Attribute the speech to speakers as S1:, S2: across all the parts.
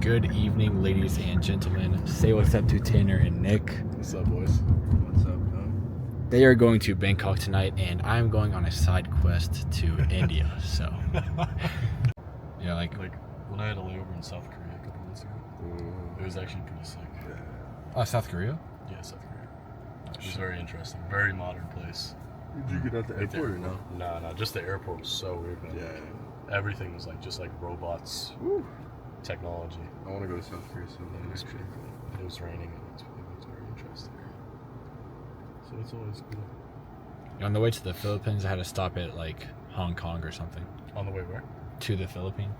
S1: Good evening, ladies and gentlemen. Say what's up to Tanner and Nick.
S2: What's up, boys? What's up, man?
S1: They are going to Bangkok tonight, and I'm going on a side quest to India. So, yeah, like
S2: when I had a layover in South Korea a couple months ago, it was actually pretty sick.
S1: South Korea?
S2: Yeah, South Korea. It was very interesting. Very modern place.
S3: Did you get out the airport or no?
S2: No, just the airport was so weird, man.
S3: Yeah.
S2: Everything was just like robots, technology.
S3: I want to go to South Korea so bad.
S2: It was pretty cool. It was raining. It was very interesting. So it's always cool.
S1: On the way to the Philippines, I had to stop at like Hong Kong or something.
S2: On the way where?
S1: To the Philippines.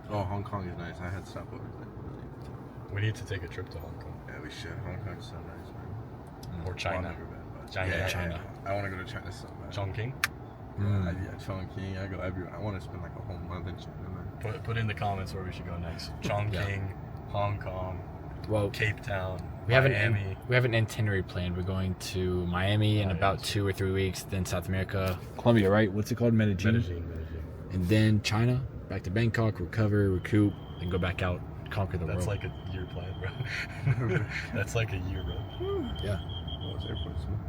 S3: Oh, Hong Kong is nice. I had stopovers there.
S2: We need to take a trip to Hong Kong.
S3: Yeah, we should. Hong Kong's so nice, man.
S2: Or China.
S3: Well, never been, but
S2: China.
S3: I want to go to China so bad.
S2: Chongqing?
S3: Yeah, Chongqing. I go everywhere. I want to spend like a whole month in China, man.
S2: Put in the comments where we should go next. Chongqing, Hong Kong,
S1: Well,
S2: Cape Town,
S1: we have
S2: Miami.
S1: we have an itinerary planned. We're going to Miami in about 2 or 3 weeks, then South America, Colombia, right? What's it called? Medellin. And then China, back to Bangkok, recover, recoup, and go back out, conquer the world.
S2: That's like a year plan, bro. That's like a year, bro.
S1: Yeah.
S3: Oh, it's airports, man.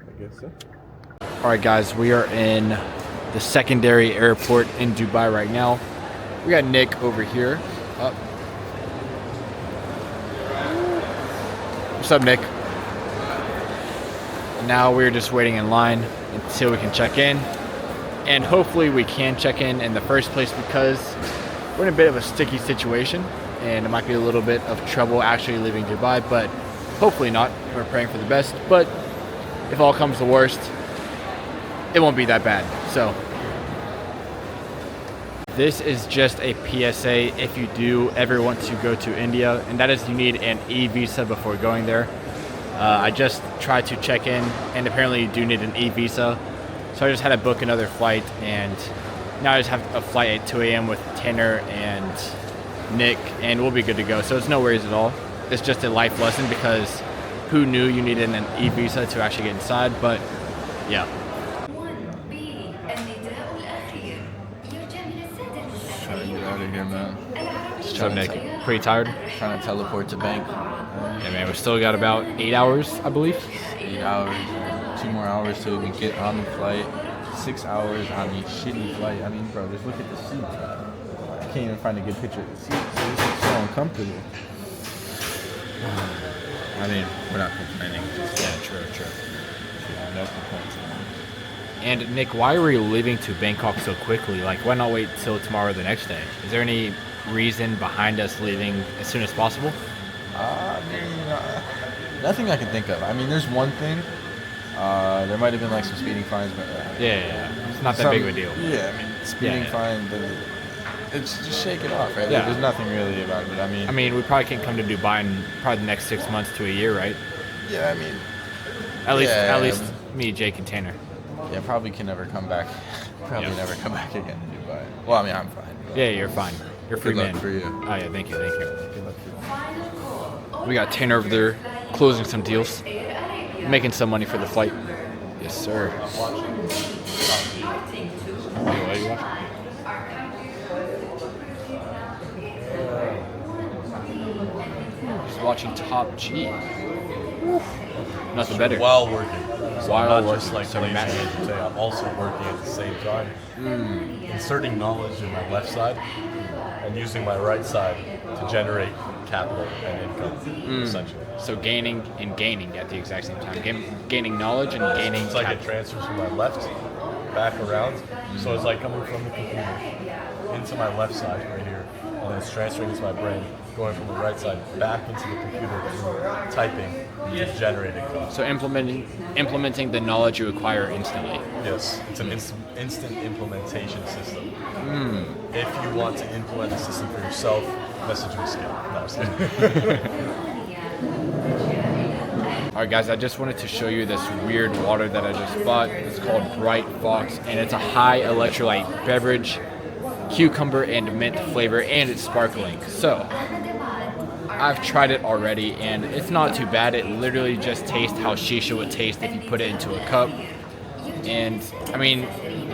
S3: I guess so.
S1: All right, guys, we are in the secondary airport in Dubai right now. We got Nick over here. What's up, Nick? Now we're just waiting in line until we can check in. And hopefully we can check in the first place because we're in a bit of a sticky situation and it might be a little bit of trouble actually leaving Dubai, but hopefully not. We're praying for the best, but if all comes to worst, it won't be that bad. So this is just a PSA if you do ever want to go to India, and that is you need an e-visa before going there. I just tried to check in, and apparently you do need an e-visa. So I just had to book another flight, and now I just have a flight at 2 a.m. with Tanner and Nick, and we'll be good to go. So it's no worries at all. It's just a life lesson because who knew you needed an e-visa to actually get inside, but yeah.
S3: Trying to get out of here, man.
S1: What's up, Nick? Pretty tired?
S3: Trying to teleport to Bangkok.
S1: Yeah, man, we still got about 8 hours, I believe.
S3: 8 hours. 2 more hours till we can get on the flight. 6 hours on the shitty flight. I mean, bro, just look at the seat. I can't even find a good picture of the seat. So this is so uncomfortable. I mean, we're not complaining.
S1: Yeah, true.
S3: Yeah, no complaints.
S1: And Nick, why were you leaving to Bangkok so quickly? Like, why not wait till tomorrow or the next day? Is there any reason behind us leaving as soon as possible?
S3: Nothing I can think of. I mean, there's one thing. There might have been like some speeding fines, but
S1: Yeah. It's not that big of a deal.
S3: Yeah, I mean, speeding fine, but it's just shake it off, right?
S1: Yeah.
S3: There's nothing really about it. I mean,
S1: we probably can't come to Dubai in probably the next 6 months to a year, right?
S3: yeah, I mean,
S1: At
S3: Yeah.
S1: least me, Jake, and Tanner.
S3: yeah, probably can never come back. Probably
S1: Yeah.
S3: never come back again to Dubai. Well, I mean, I'm fine.
S1: Yeah, you're fine. You're a free
S3: Good luck
S1: man.
S3: for you.
S1: Oh yeah, thank you.
S3: Good luck for you.
S1: We got Tanner over there closing some deals, making some money for the flight. Yes, sir. Hey, what are you watching? Just watching Top G. Nothing better.
S2: While working. So
S1: While
S2: I'm not
S1: working.
S2: just like
S1: So
S2: playing
S1: Matt-
S2: today. I'm also working at the same time. Inserting knowledge in my left side and using my right side to generate capital and income, essentially.
S1: So gaining and gaining at the exact same time. Gaining knowledge and gaining.
S2: It's like it
S1: capital.
S2: transfers from my left back around. So it's like coming from the computer into my left side right here, and then it's transferring into my brain, going from the right side back into the computer through typing to generate income.
S1: So implementing the knowledge you acquire instantly.
S2: Yes, it's an instant implementation system. If you want to implement the system for yourself, message me Skip. No, I'm just kidding.
S1: Alright guys, I just wanted to show you this weird water that I just bought. It's called Bright Fox, and it's a high electrolyte beverage. cucumber and mint flavor, and it's sparkling. So I've tried it already, and it's not too bad. It literally just tastes how shisha would taste if you put it into a cup. And I mean,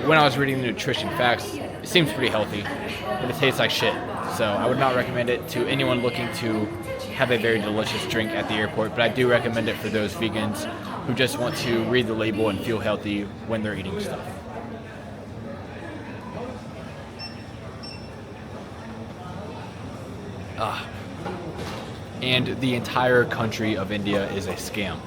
S1: when I was reading the nutrition facts, it seems pretty healthy, but it tastes like shit. So I would not recommend it to anyone looking to have a very delicious drink at the airport, but I do recommend it for those vegans who just want to read the label and feel healthy when they're eating stuff. And the entire country of India is a scam.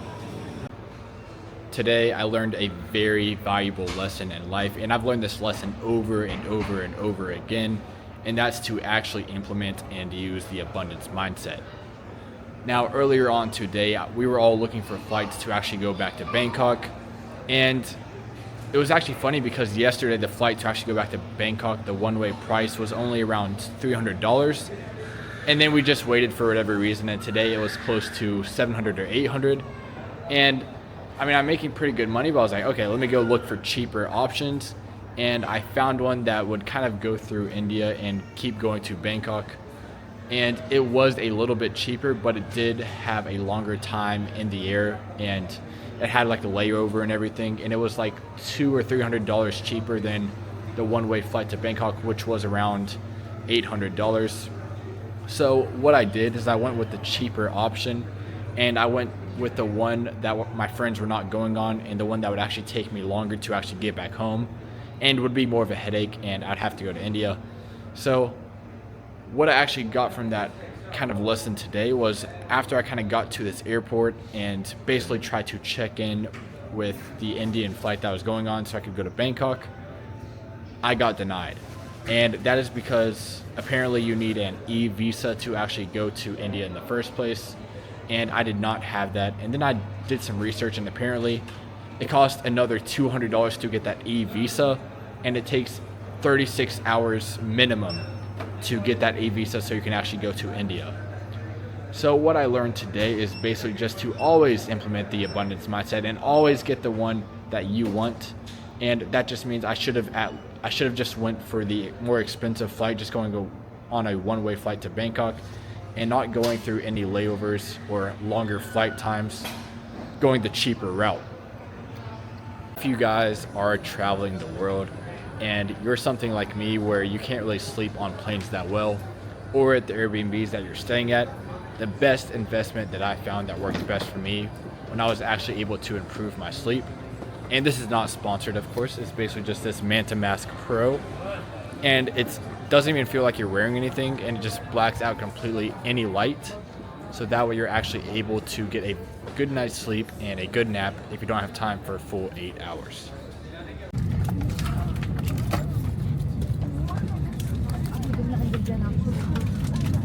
S1: Today I learned a very valuable lesson in life, and I've learned this lesson over and over and over again, and that's to actually implement and use the abundance mindset. Now, earlier on today, we were all looking for flights to actually go back to Bangkok, and it was actually funny because yesterday the flight to actually go back to Bangkok, the one-way price was only around $300, and then we just waited for whatever reason, and today it was close to $700 or $800, and I mean, I'm making pretty good money, but I was like, okay, let me go look for cheaper options, and I found one that would kind of go through India and keep going to Bangkok. And it was a little bit cheaper, but it did have a longer time in the air, and it had like a layover and everything, and it was like $200 or $300 cheaper than the one-way flight to Bangkok, which was around $800. So what I did is I went with the cheaper option, and I went with the one that my friends were not going on, and the one that would actually take me longer to actually get back home and would be more of a headache, and I'd have to go to India. So what I actually got from that kind of lesson today was, after I kind of got to this airport and basically tried to check in with the Indian flight that was going on so I could go to Bangkok, I got denied. And that is because apparently you need an e-visa to actually go to India in the first place, and I did not have that. And then I did some research, and apparently it cost another $200 to get that e-visa, and it takes 36 hours minimum to get that e-visa so you can actually go to India. So what I learned today is basically just to always implement the abundance mindset and always get the one that you want. And that just means I should have just went for the more expensive flight, just going on a one-way flight to Bangkok and not going through any layovers or longer flight times, going the cheaper route. If you guys are traveling the world and you're something like me where you can't really sleep on planes that well or at the Airbnbs that you're staying at, the best investment that I found that worked best for me when I was actually able to improve my sleep, and this is not sponsored of course, it's basically just this Manta Mask Pro, and it doesn't even feel like you're wearing anything, and it just blacks out completely any light, so that way you're actually able to get a good night's sleep and a good nap if you don't have time for a full 8 hours.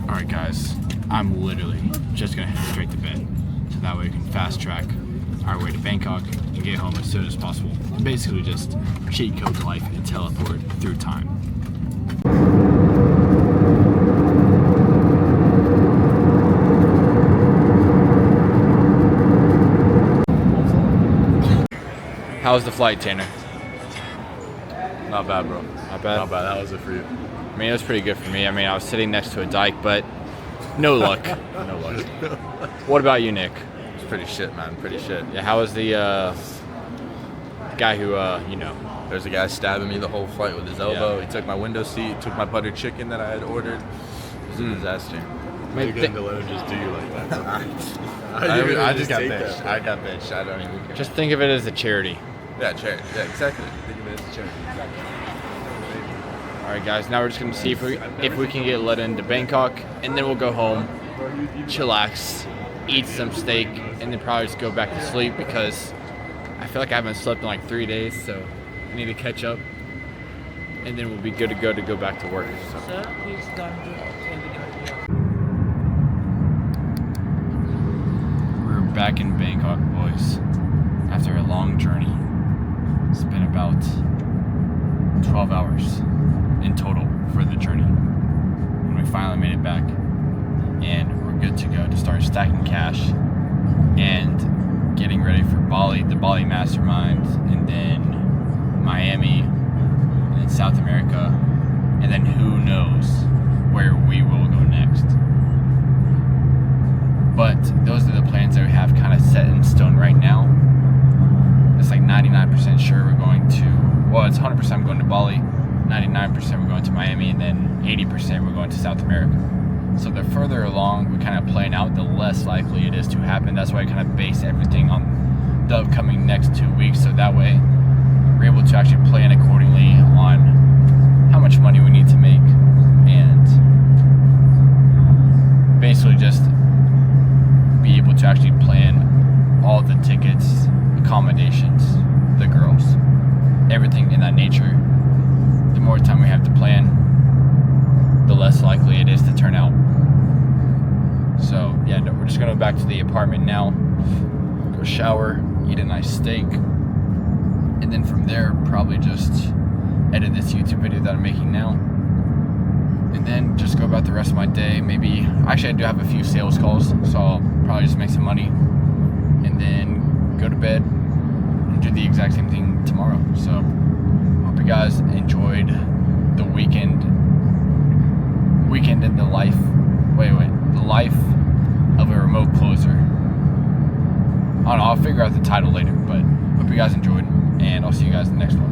S1: Alright guys, I'm literally just gonna head straight to bed, so that way we can fast track our way to Bangkok and get home as soon as possible. Basically just cheat code life and teleport through time. How was the flight, Tanner?
S2: Not bad, bro.
S1: Not bad?
S2: Not bad. How was it for you?
S1: I mean, it was pretty good for me. I mean, I was sitting next to a dike, but no luck. No luck. What about you, Nick?
S3: It's pretty shit, man. Pretty shit.
S1: Yeah, how was the guy who, you know?
S3: There's a guy stabbing me the whole flight with his elbow. Yeah. He took my window seat, took my buttered chicken that I had ordered. It was a disaster.
S2: You're going to let him just do you like that.
S3: I just got bitched. I got bitched. I don't even care.
S1: Just think of it as a charity.
S3: Yeah, charity. Yeah, exactly. Think of it as a charity. Exactly.
S1: All right, guys. Now we're just gonna see if we can get let into Bangkok, and then we'll go home, chillax, eat some steak, and then probably just go back to sleep because I feel like I haven't slept in like 3 days, so I need to catch up, and then we'll be good to go back to work. So.
S4: Sir, please don't do
S1: We're back in Bangkok, boys, after a long journey. It's been about 12 hours in total for the journey, and we finally made it back, and we're good to go to start stacking cash and getting ready for Bali, the Bali Mastermind, and then Miami, and then South America, and then who knows where we will go next. But those are the plans that we have kind of set in stone right now. It's like 99% sure we're going to, well, it's 100% I'm going to Bali, 99% we're going to Miami, and then 80% we're going to South America. So the further along we kind of plan out, the less likely it is to happen. That's why I kind of base everything on the upcoming next 2 weeks, so that way we're able to actually plan accordingly on how much money we need to make, and basically just be able to actually plan all the tickets, accommodations, the girls, everything in that nature. The more time we have to plan, the less likely it is to turn out. So yeah, no, we're just gonna go back to the apartment now, go shower, eat a nice steak, and then from there probably just edit this YouTube video that I'm making now, and then just go about the rest of my day. Maybe, actually I do have a few sales calls, so I'll probably just make some money and then go to bed and do the exact same thing tomorrow. So hope you guys enjoyed the weekend in the life, the life of a remote closer. I don't know, I'll figure out the title later, but hope you guys enjoyed, and I'll see you guys in the next one.